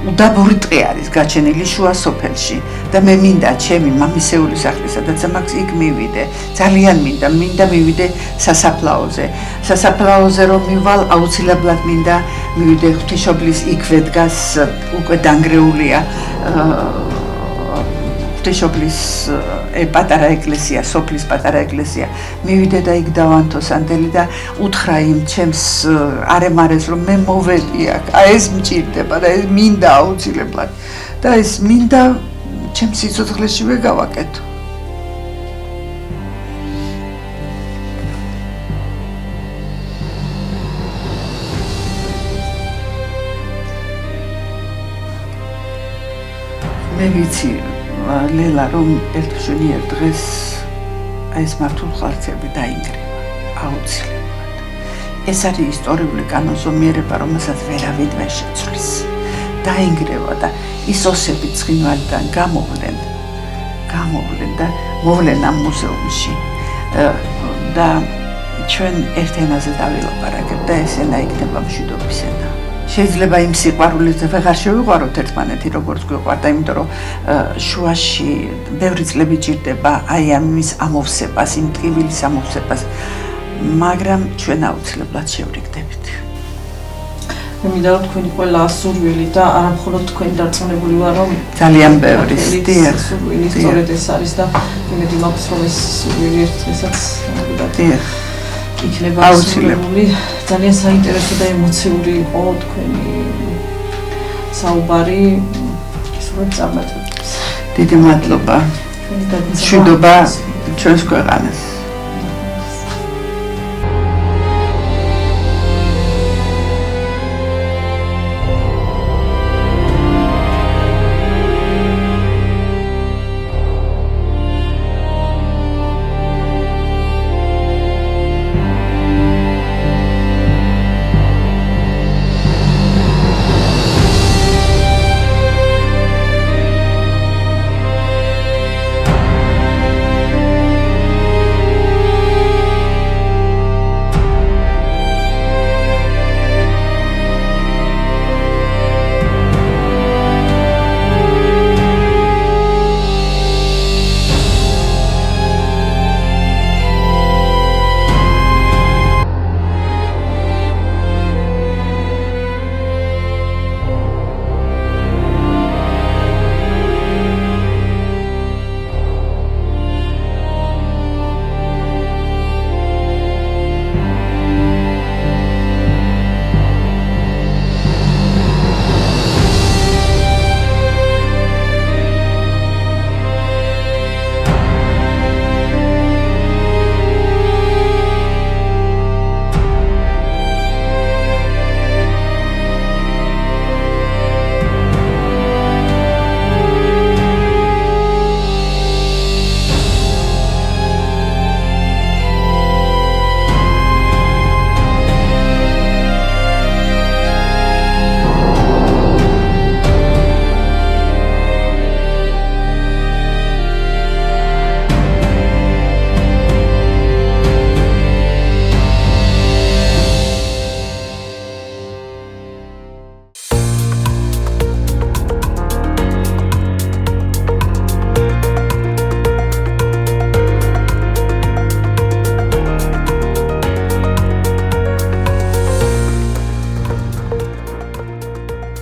უდაბური ტყე არის გაჩენილი შუა სოფელში და მე მინდა ჩემი მამისეული სახლი, სადაც ამაქვს იქ მივიდე. ძალიან მინდა მივიდე სასაფლაოზე. სასაფლაოზე რომ მივალ, აუცილებლად მინდა მივიდე ღვთისმშობლის იქვე დგას, უკვე დანგრეულია ღვთისმშობლის პატარა ეკლესია, სოფლის პატარა ეკლესია. მივიდე და იქ დავანთო სანდელი და უთხრა იმ ჩემს არემარეს, რომ მე მოვედი აქ. აი ეს მჭირდება და ეს მინდა აუცილებლად. და ეს მინდა ჩემს სიცოცხლეშივე გავაკეთო. მე ვიცი ლელა, რომ ერთშენიერ დღეს ეს მართულ ხალხები დაინგრევა, აუცილებლად. ეს არის ისტორიული კანონზომიერება, რომელსაც ვერავინ ვერ შეცვლის. დაინგრევა და ის ოსები ცხინვალიდან გამოვლენ და მოვლენ ამ მუზეუმში და ჩვენ ერთ ენაზე დავილაპარაკებთ და ეს ენა იქნება მშვიდობის ენა. შეიძლება იმ სიყვარულით ვეღარ შევიყვაროთ ერთმანეთი, როგორც გვიყვარდა, იმიტომ რომ შუაში ბევრი წლები ჭირდება აი ამის ამოვსებას, იმ ტკივილის ამოვსებას, მაგრამ ჩვენ აუცილებლად შევრიგდებით. მე მინდა რომ თქვენი ყველა სურვილი და არა მხოლოდ თქვენი დარწმუნებული ვარ, რომ ძალიან ბევრი სურვილი სწორედ ეს არის და იმედი მაქვს, რომ ეს სურვილი ერთ დღესაც იქნება აუცილებელი. ძალიან საინტერესო და ემოციური იყო თქვენი საუბარი. ისურვებ წარმატებას. დიდი მადლობა. მშვიდობა ჩვენს ქვეყანას.